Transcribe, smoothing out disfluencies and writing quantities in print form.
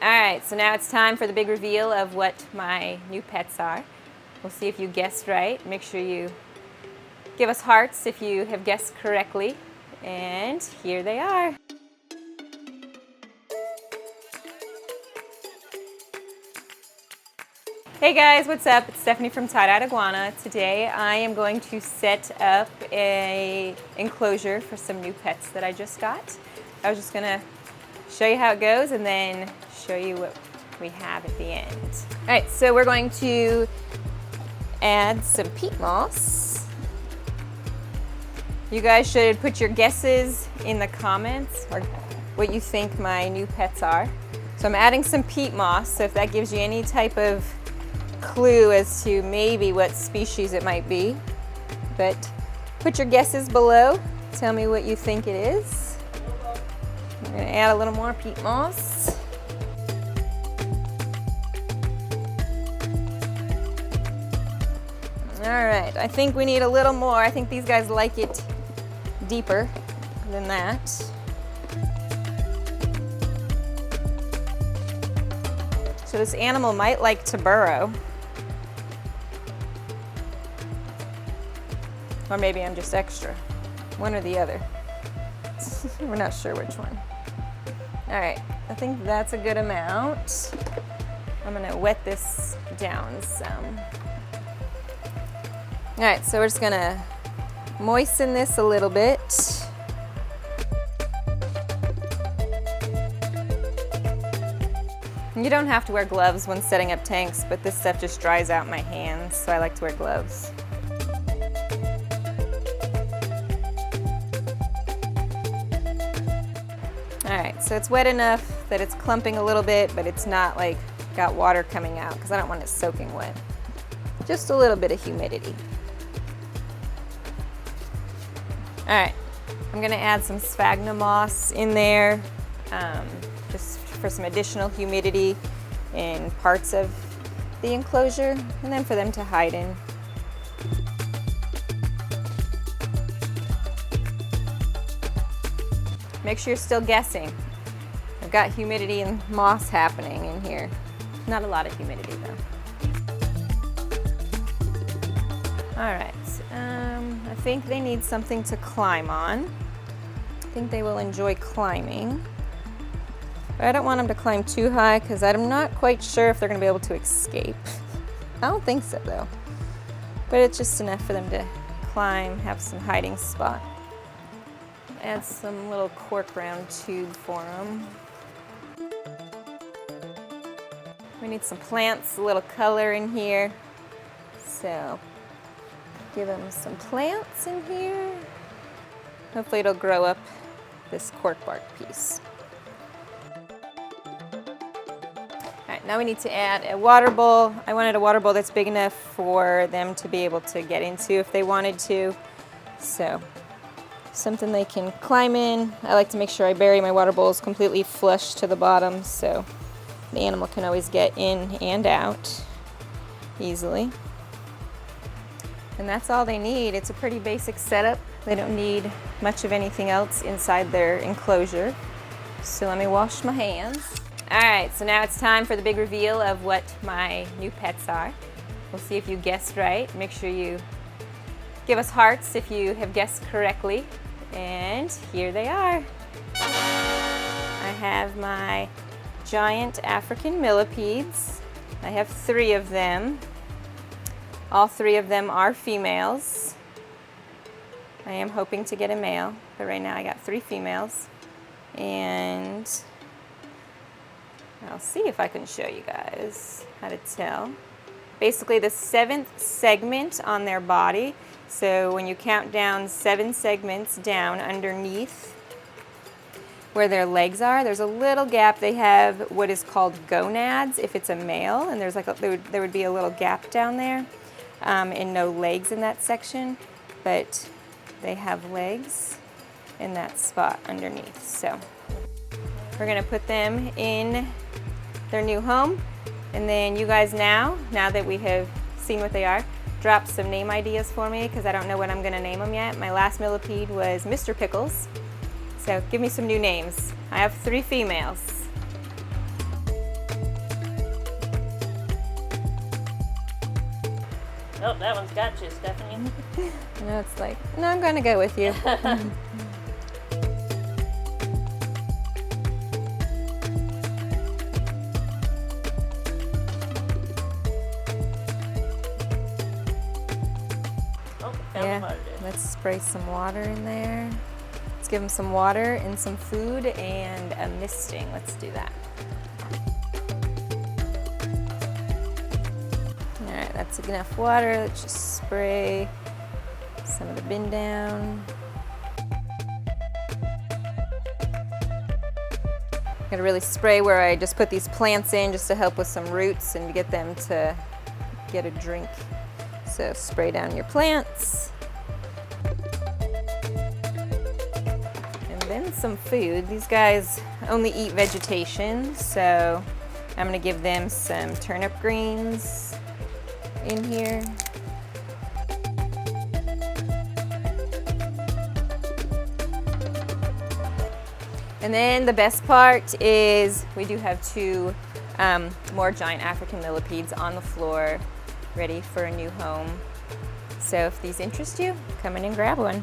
Alright, so now it's time for the big reveal of what my new pets are. We'll see if you guessed right. Make sure you give us hearts if you have guessed correctly. And here they are. Hey guys, what's up? It's Stephanie from Tye-Dyed Iguana. Today I am going to set up an enclosure for some new pets that I just got. I was just gonna show you how it goes and then show you what we have at the end. All right, so we're going to add some peat moss. You guys should put your guesses in the comments or what you think my new pets are. So I'm adding some peat moss, so if that gives you any type of clue as to maybe what species it might be. But put your guesses below. Tell me what you think it is. I'm going to add a little more peat moss. All right, I think we need a little more. I think these guys like it deeper than that. So this animal might like to burrow. Or maybe I'm just extra. One or the other. We're not sure which one. All right, I think that's a good amount. I'm gonna wet this down some. All right, so we're just gonna moisten this a little bit. You don't have to wear gloves when setting up tanks, but this stuff just dries out my hands, so I like to wear gloves. All right, so it's wet enough that it's clumping a little bit, but it's not like got water coming out because I don't want it soaking wet. Just a little bit of humidity. All right, I'm gonna add some sphagnum moss in there, just for some additional humidity in parts of the enclosure, and then for them to hide in. Make sure you're still guessing. I've got humidity and moss happening in here. Not a lot of humidity though. All right, I think they need something to climb on. I think they will enjoy climbing. But I don't want them to climb too high because I'm not quite sure if they're gonna be able to escape. I don't think so though. But it's just enough for them to climb, have some hiding spot. Add some little cork round tube for them. We need some plants, a little color in here. So give them some plants in here. Hopefully it'll grow up this cork bark piece. All right, now we need to add a water bowl. I wanted a water bowl that's big enough for them to be able to get into if they wanted to. So something they can climb in. I like to make sure I bury my water bowls completely flush to the bottom so the animal can always get in and out easily. And that's all they need. It's a pretty basic setup. They don't need much of anything else inside their enclosure. So let me wash my hands. All right, so now it's time for the big reveal of what my new pets are. We'll see if you guessed right. Make sure you give us hearts if you have guessed correctly. And here they are. I have my giant African millipedes. I have 3 of them. All 3 of them are females. I am hoping to get a male, but right now I got 3 females. And I'll see if I can show you guys how to tell. Basically the 7th segment on their body. So when you count down 7 segments down underneath where their legs are, there's a little gap. They have what is called gonads if it's a male, and there's like there would be a little gap down there, and no legs in that section, but they have legs in that spot underneath. So we're gonna put them in their new home, and then you guys now that we have seen what they are, drop some name ideas for me because I don't know what I'm gonna name them yet. My last millipede was Mr. Pickles. So give me some new names. I have 3 females. Oh, that one's got you, Stephanie. No, it's like, no, I'm gonna go with you. Oh, found the Yeah, water dish. let's spray some water in there. Let's give them some water and some food and a misting. Let's do that. All right, that's enough water. Let's just spray some of the bin down. I'm gonna really spray where I just put these plants in just to help with some roots and to get them to get a drink. So spray down your plants. And then some food. These guys only eat vegetation, so I'm gonna give them some turnip greens in here. And then the best part is we do have two more giant African millipedes on the floor ready for a new home. So if these interest you, come in and grab one.